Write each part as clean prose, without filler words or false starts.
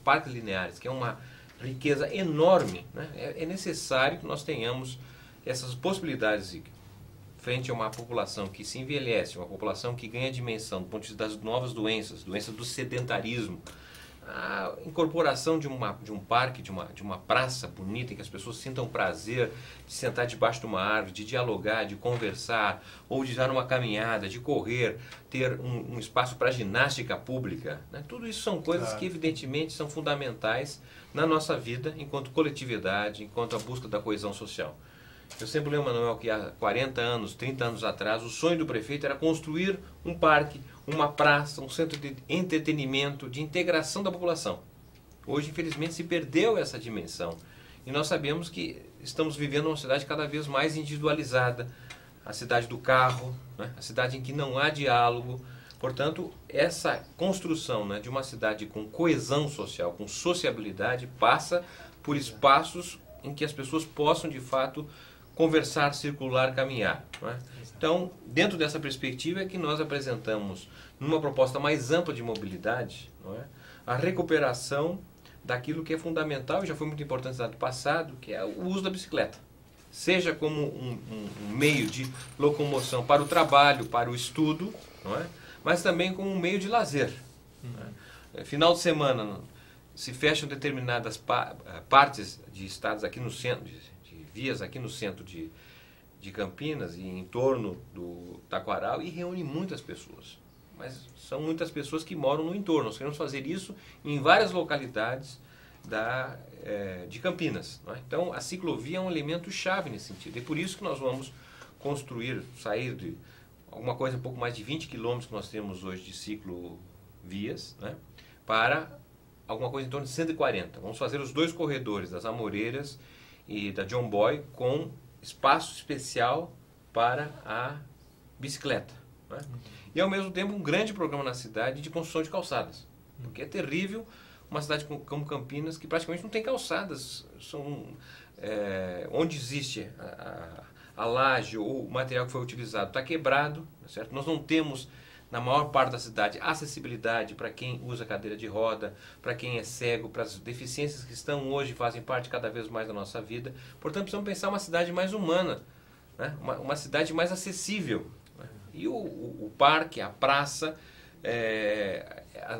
parques lineares, que é uma riqueza enorme, né? É necessário que nós tenhamos essas possibilidades frente a uma população que se envelhece, uma população que ganha dimensão do ponto de vista das novas doenças, doenças do sedentarismo, a incorporação de um parque, de uma praça bonita, em que as pessoas sintam prazer de sentar debaixo de uma árvore, de dialogar, de conversar, ou de dar uma caminhada, de correr, ter um espaço para ginástica pública, né? Tudo isso são coisas que evidentemente são fundamentais na nossa vida enquanto coletividade, enquanto a busca da coesão social. Eu sempre lembro, Manuel, que há 40 anos, 30 anos atrás, o sonho do prefeito era construir um parque, uma praça, um centro de entretenimento, de integração da população. Hoje, infelizmente, se perdeu essa dimensão. E nós sabemos que estamos vivendo uma cidade cada vez mais individualizada, a cidade do carro, né? A cidade em que não há diálogo. Portanto, essa construção, né, de uma cidade com coesão social, com sociabilidade, passa por espaços em que as pessoas possam, de fato, conversar, circular, caminhar, não é? Então, dentro dessa perspectiva é que nós apresentamos, numa proposta mais ampla de mobilidade, não é? A recuperação daquilo que é fundamental e já foi muito importante no ano passado, que é o uso da bicicleta. Seja como um meio de locomoção para o trabalho, para o estudo, não é? Mas também como um meio de lazer. Não é? Final de semana se fecham determinadas partes de estados aqui no centro, de vias aqui no centro de Campinas e em torno do Taquaral e reúne muitas pessoas. Mas são muitas pessoas que moram no entorno. Nós queremos fazer isso em várias localidades de Campinas. Não é? Então a ciclovia é um elemento chave nesse sentido. E por isso que nós vamos sair de alguma coisa um pouco mais de 20 quilômetros que nós temos hoje de ciclovias, né, para alguma coisa em torno de 140. Vamos fazer os dois corredores das Amoreiras e da John Boy com espaço especial para a bicicleta. Né? E ao mesmo tempo um grande programa na cidade de construção de calçadas. Porque é terrível uma cidade como Campinas que praticamente não tem calçadas. Onde existe a laje ou o material que foi utilizado está quebrado, certo? Nós não temos na maior parte da cidade acessibilidade para quem usa cadeira de roda, para quem é cego, para as deficiências que estão hoje fazem parte cada vez mais da nossa vida. Portanto, precisamos pensar uma cidade mais humana, né? Uma cidade mais acessível. Né? E o parque, a praça,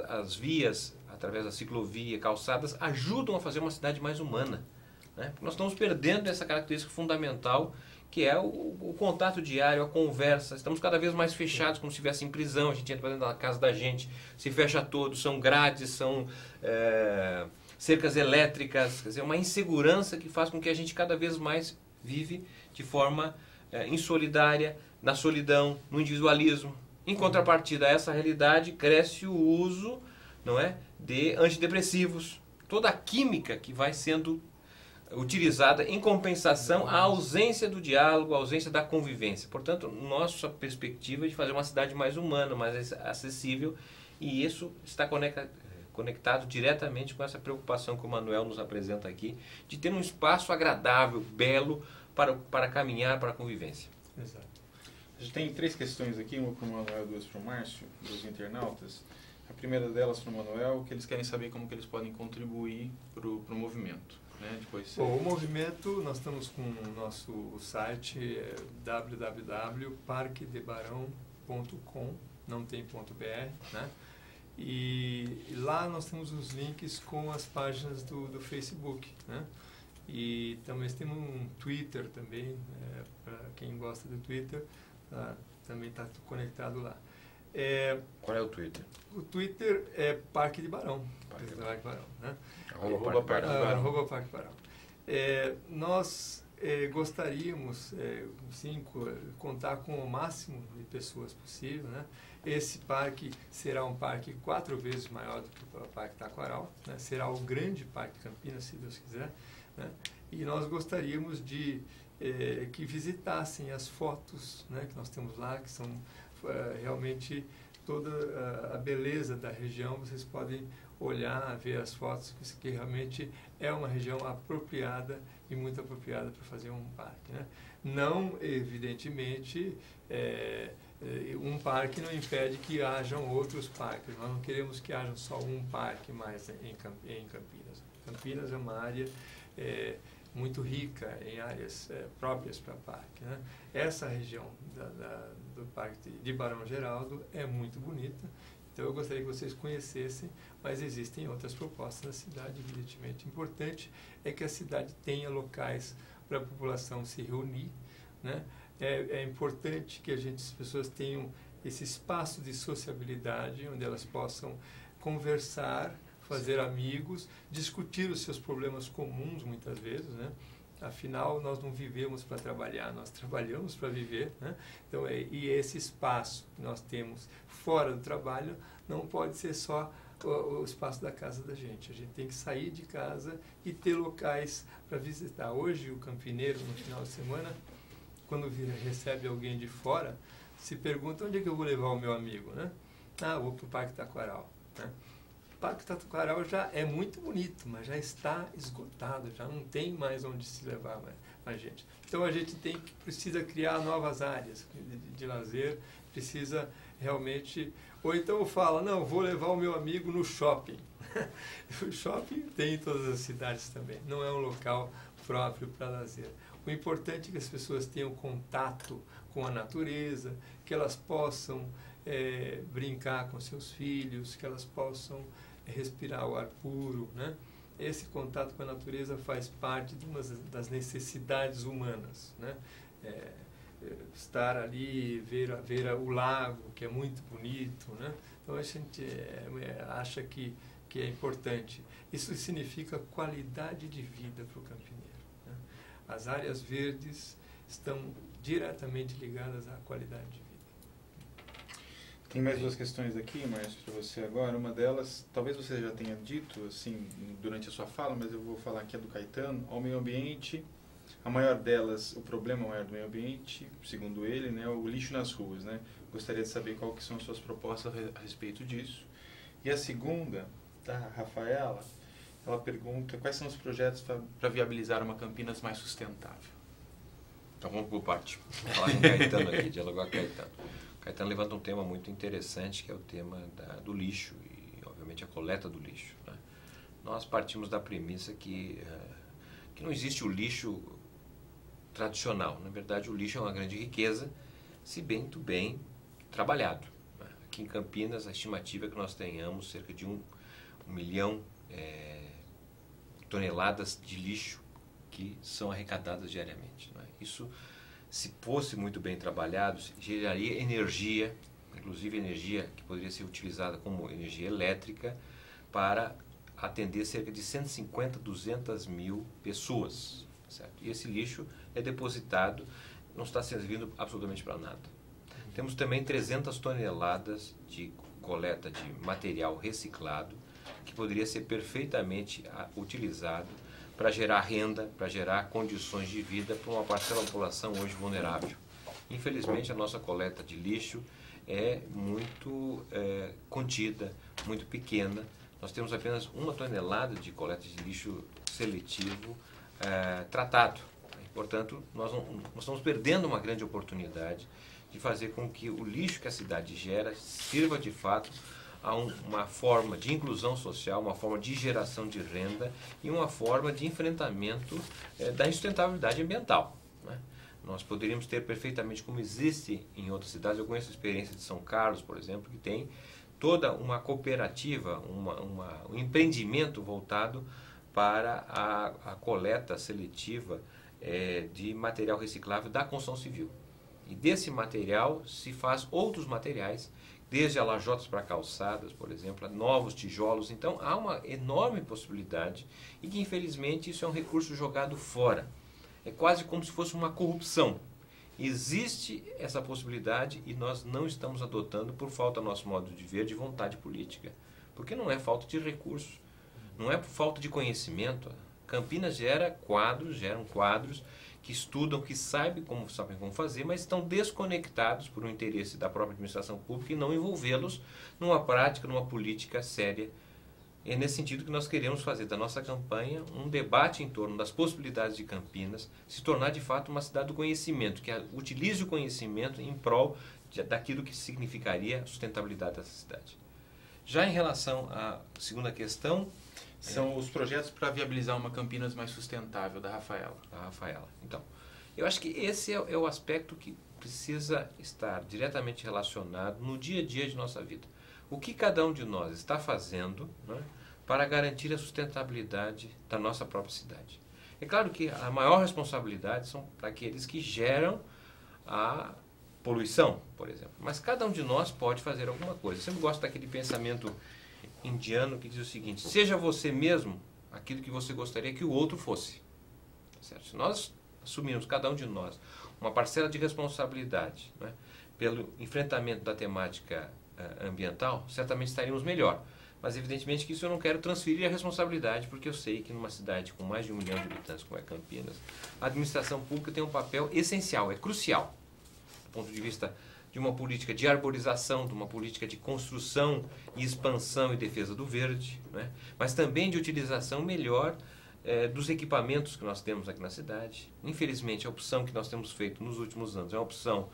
as vias, através da ciclovia, calçadas, ajudam a fazer uma cidade mais humana. Né? Nós estamos perdendo essa característica fundamental que é o contato diário, a conversa. Estamos cada vez mais fechados, como se estivesse em prisão. A gente entra dentro da casa da gente, se fecha todo, são grades, são cercas elétricas, quer dizer, uma insegurança que faz com que a gente cada vez mais vive de forma insolidária, na solidão, no individualismo. Em contrapartida a essa realidade, cresce o uso, não é, de antidepressivos. Toda a química que vai sendo utilizada em compensação à ausência do diálogo, à ausência da convivência. Portanto, nossa perspectiva é de fazer uma cidade mais humana, mais acessível, e isso está conectado diretamente com essa preocupação que o Manuel nos apresenta aqui, de ter um espaço agradável, belo, para caminhar, para a convivência. Exato. A gente tem 3 questões aqui, uma para o Manuel e 2 para o Márcio, dos internautas. A primeira delas para o Manuel, que eles querem saber como que eles podem contribuir para o movimento. Né? Bom, o movimento, nós estamos com o nosso site www.parquedebarão.com, não tem .br, né? E lá nós temos os links com as páginas do Facebook, né? E também temos um Twitter também, para quem gosta do Twitter, também está conectado lá. Qual é o Twitter? O Twitter é Parque de Barão. Parque de Barão, né? @parque_barão. Parque Barão. Nós gostaríamos, sim, contar com o máximo de pessoas possível, né? Esse parque será um parque 4 vezes maior do que o Parque Taquaral, né? Será o grande Parque de Campinas, se Deus quiser, né? E nós gostaríamos de que visitassem as fotos, né, que nós temos lá, que são realmente toda a beleza da região. Vocês podem olhar, ver as fotos, que realmente é uma região apropriada e muito apropriada para fazer um parque, né? Não, evidentemente, Um parque não impede que hajam outros parques. Nós não queremos que haja só um parque mais em Campinas. Campinas é uma área muito rica em áreas próprias para parque, né? Essa região do Parque de Barão Geraldo é muito bonita, então eu gostaria que vocês conhecessem, mas existem outras propostas na cidade, evidentemente. Importante é que a cidade tenha locais para a população se reunir, né? É importante que as pessoas tenham esse espaço de sociabilidade, onde elas possam conversar, fazer amigos, discutir os seus problemas comuns, muitas vezes, né? Afinal, nós não vivemos para trabalhar, nós trabalhamos para viver, né? Então, e esse espaço que nós temos fora do trabalho não pode ser só o espaço da casa da gente. A gente tem que sair de casa e ter locais para visitar. Hoje, o campineiro, no final de semana, quando recebe alguém de fora, se pergunta onde é que eu vou levar o meu amigo, né? Ah, vou para o Parque Taquaral, né? O Parque Taquaral já é muito bonito, mas já está esgotado, já não tem mais onde se levar mais gente. Então a gente precisa criar novas áreas de lazer, precisa realmente... Ou então fala, não, vou levar o meu amigo no shopping. O shopping tem em todas as cidades também, não é um local próprio para lazer. O importante é que as pessoas tenham contato com a natureza, que elas possam brincar com seus filhos, que elas possam respirar o ar puro, né? Esse contato com a natureza faz parte de uma das necessidades humanas, né? Estar ali, ver o lago, que é muito bonito, né? Então a gente acha que é importante. Isso significa qualidade de vida para o campineiro, né? As áreas verdes estão diretamente ligadas à qualidade de vida. Tem mais duas questões aqui, Márcio, para você agora. Uma delas, talvez você já tenha dito, assim, durante a sua fala, mas eu vou falar aqui, é do Caetano. Ao meio ambiente, a maior delas, o problema maior do meio ambiente, segundo ele, né, é o lixo nas ruas, né? Gostaria de saber qual que são as suas propostas a respeito disso. E a segunda, da Rafaela, ela pergunta quais são os projetos para viabilizar uma Campinas mais sustentável. Então vamos por parte. Vou falar com o Caetano aqui, dialogar com o Caetano. Caetano levanta um tema muito interessante, que é o tema do lixo e, obviamente, a coleta do lixo, né? Nós partimos da premissa que não existe o lixo tradicional. Na verdade, o lixo é uma grande riqueza, se bem muito bem trabalhado, né? Aqui em Campinas, a estimativa é que nós tenhamos cerca de 1 milhão toneladas de lixo que são arrecadadas diariamente, né? Isso, se fosse muito bem trabalhado, geraria energia, inclusive energia que poderia ser utilizada como energia elétrica para atender cerca de 150, 200 mil pessoas, certo? E esse lixo é depositado, não está servindo absolutamente para nada. Temos também 300 toneladas de coleta de material reciclado que poderia ser perfeitamente utilizado para gerar renda, para gerar condições de vida para uma parcela da população hoje vulnerável. Infelizmente, a nossa coleta de lixo é muito contida, muito pequena. Nós temos apenas 1 tonelada de coleta de lixo seletivo tratado. Portanto, nós estamos perdendo uma grande oportunidade de fazer com que o lixo que a cidade gera sirva de fato a uma forma de inclusão social, uma forma de geração de renda e uma forma de enfrentamento da insustentabilidade ambiental, né? Nós poderíamos ter perfeitamente, como existe em outras cidades, eu conheço a experiência de São Carlos, por exemplo, que tem toda uma cooperativa, um empreendimento voltado para a coleta seletiva de material reciclável da construção civil. E desse material se faz outros materiais, desde alajotas para calçadas, por exemplo, a novos tijolos. Então há uma enorme possibilidade e que infelizmente isso é um recurso jogado fora. É quase como se fosse uma corrupção. Existe essa possibilidade e nós não estamos adotando por falta do nosso modo de ver, de vontade política. Porque não é falta de recursos, não é por falta de conhecimento. Campinas geram quadros que estudam, que sabem como fazer, mas estão desconectados por um interesse da própria administração pública e não envolvê-los numa prática, numa política séria. É nesse sentido que nós queremos fazer da nossa campanha um debate em torno das possibilidades de Campinas se tornar de fato uma cidade do conhecimento, que utilize o conhecimento em prol daquilo que significaria a sustentabilidade dessa cidade. Já em relação à segunda questão... São os projetos para viabilizar uma Campinas mais sustentável, da Rafaela. Então, eu acho que esse é o aspecto que precisa estar diretamente relacionado no dia a dia de nossa vida. O que cada um de nós está fazendo, né, para garantir a sustentabilidade da nossa própria cidade. É claro que a maior responsabilidade são para aqueles que geram a poluição, por exemplo. Mas cada um de nós pode fazer alguma coisa. Eu sempre gosto daquele pensamento indiano que diz o seguinte: seja você mesmo aquilo que você gostaria que o outro fosse. Certo? Se nós assumirmos, cada um de nós, uma parcela de responsabilidade, né, pelo enfrentamento da temática ambiental, certamente estaríamos melhor. Mas evidentemente que isso eu não quero transferir a responsabilidade, porque eu sei que numa cidade com mais de 1 milhão de habitantes, como é Campinas, a administração pública tem um papel essencial, é crucial, do ponto de vista de uma política de arborização, de uma política de construção e expansão e defesa do verde, né? Mas também de utilização melhor dos equipamentos que nós temos aqui na cidade. Infelizmente, a opção que nós temos feito nos últimos anos é uma opção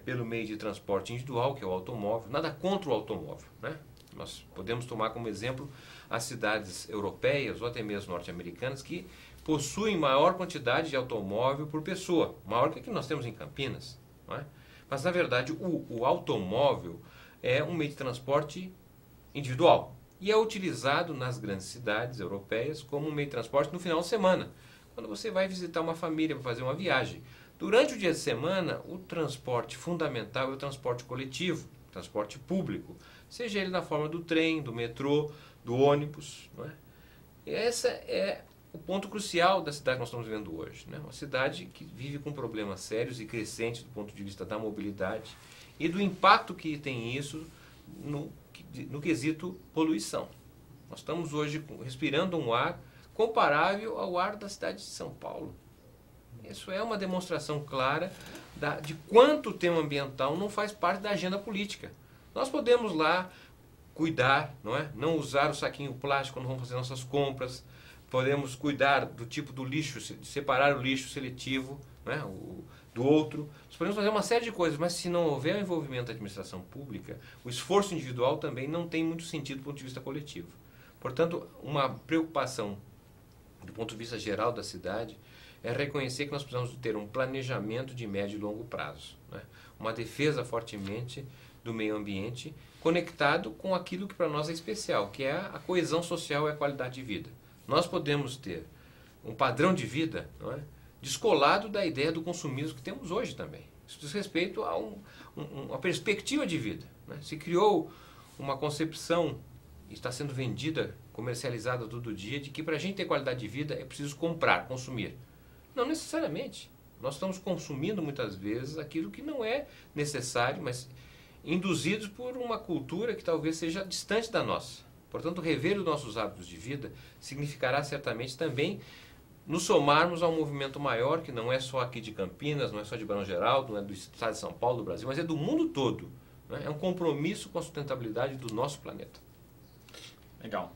pelo meio de transporte individual, que é o automóvel. Nada contra o automóvel, né? Nós podemos tomar como exemplo as cidades europeias ou até mesmo norte-americanas que possuem maior quantidade de automóvel por pessoa, maior que a que nós temos em Campinas, não é? Mas, na verdade, o automóvel é um meio de transporte individual e é utilizado nas grandes cidades europeias como um meio de transporte no final de semana, quando você vai visitar uma família para fazer uma viagem. Durante o dia de semana, o transporte fundamental é o transporte coletivo, transporte público, seja ele na forma do trem, do metrô, do ônibus, não é? E esse é o ponto crucial da cidade que nós estamos vivendo hoje, né? Uma cidade que vive com problemas sérios e crescentes do ponto de vista da mobilidade e do impacto que tem isso no quesito poluição. Nós estamos hoje respirando um ar comparável ao ar da cidade de São Paulo. Isso é uma demonstração clara de quanto o tema ambiental não faz parte da agenda política. Nós podemos lá cuidar, não é? Não usar o saquinho plástico quando vamos fazer nossas compras. Podemos cuidar do tipo do lixo, separar o lixo seletivo, né, do outro. Nós podemos fazer uma série de coisas, mas se não houver o envolvimento da administração pública, o esforço individual também não tem muito sentido do ponto de vista coletivo. Portanto, uma preocupação do ponto de vista geral da cidade é reconhecer que nós precisamos ter um planejamento de médio e longo prazo, né, uma defesa fortemente do meio ambiente conectado com aquilo que para nós é especial, que é a coesão social e a qualidade de vida. Nós podemos ter um padrão de vida, não é, descolado da ideia do consumismo que temos hoje também. Isso diz respeito a uma perspectiva de vida, né? Se criou uma concepção, e está sendo vendida, comercializada todo dia, de que para a gente ter qualidade de vida é preciso comprar, consumir. Não necessariamente. Nós estamos consumindo muitas vezes aquilo que não é necessário, mas induzidos por uma cultura que talvez seja distante da nossa. Portanto, rever os nossos hábitos de vida significará certamente também nos somarmos a um movimento maior, que não é só aqui de Campinas, não é só de Barão Geraldo, não é do estado de São Paulo, do Brasil, mas é do mundo todo, né? É um compromisso com a sustentabilidade do nosso planeta. Legal.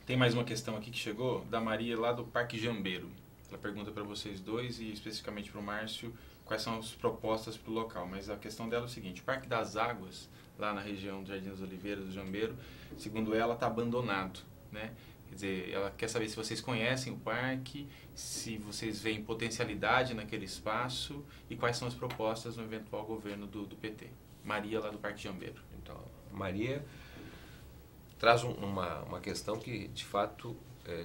Tem mais uma questão aqui que chegou, da Maria lá do Parque Jambeiro. Ela pergunta para vocês dois e especificamente para o Márcio quais são as propostas para o local. Mas a questão dela é o seguinte: o Parque das Águas, lá na região do Jardim das Oliveiras, do Jambeiro, segundo ela, está abandonado, né? Quer dizer, ela quer saber se vocês conhecem o parque, se vocês veem potencialidade naquele espaço e quais são as propostas no eventual governo do PT. Maria, lá do Parque Jambeiro. Então, Maria traz uma questão que, de fato,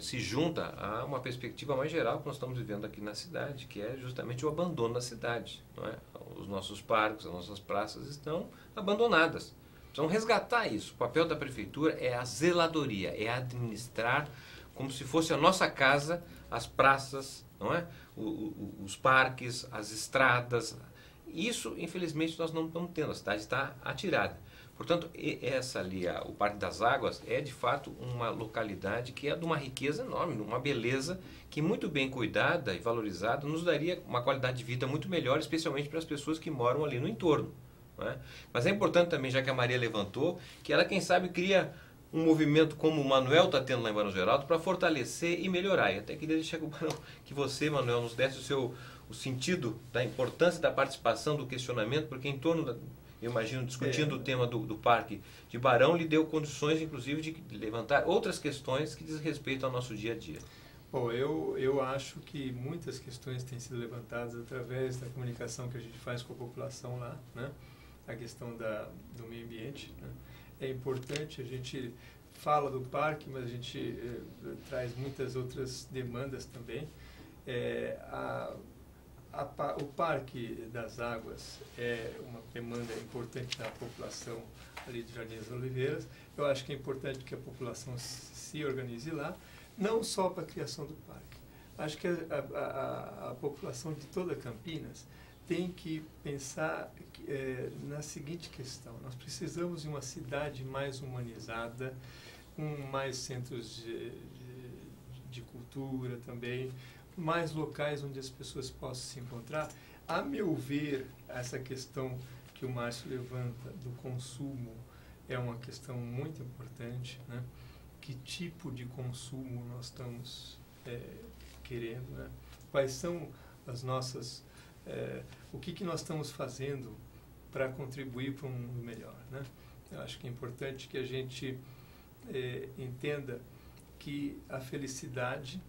se junta a uma perspectiva mais geral que nós estamos vivendo aqui na cidade, que é justamente o abandono da cidade, não é? Os nossos parques, as nossas praças estão abandonadas. Precisam resgatar isso. O papel da prefeitura é a zeladoria, é administrar como se fosse a nossa casa, as praças, não é? Os parques, as estradas. Isso, infelizmente, nós não estamos tendo. A cidade está atirada. Portanto, essa ali, o Parque das Águas, é de fato uma localidade que é de uma riqueza enorme, de uma beleza que, muito bem cuidada e valorizada, nos daria uma qualidade de vida muito melhor, especialmente para as pessoas que moram ali no entorno. Não é? Mas é importante também, já que a Maria levantou, que ela, quem sabe, cria um movimento como o Manuel está tendo lá em Barão Geraldo para fortalecer e melhorar. E até queria deixar que você, Manuel, nos desse o sentido da importância da participação, do questionamento, porque em torno eu imagino, discutindo o tema do Parque de Barão, lhe deu condições, inclusive, de levantar outras questões que diz respeito ao nosso dia a dia. Bom, eu acho que muitas questões têm sido levantadas através da comunicação que a gente faz com a população lá, né? A questão do meio ambiente, né? É importante, a gente fala do parque, mas a gente traz muitas outras demandas também. O Parque das Águas é uma demanda importante da população ali de Jardim das Oliveiras. Eu acho que é importante que a população se organize lá, não só para a criação do parque. Acho que a população de toda Campinas tem que pensar na seguinte questão: nós precisamos de uma cidade mais humanizada, com mais centros de cultura também, mais locais onde as pessoas possam se encontrar. A meu ver, essa questão que o Márcio levanta do consumo é uma questão muito importante, né? Que tipo de consumo nós estamos querendo, né? Quais são as nossas... o que nós estamos fazendo para contribuir para um mundo melhor, né? Eu acho que é importante que a gente entenda que a felicidade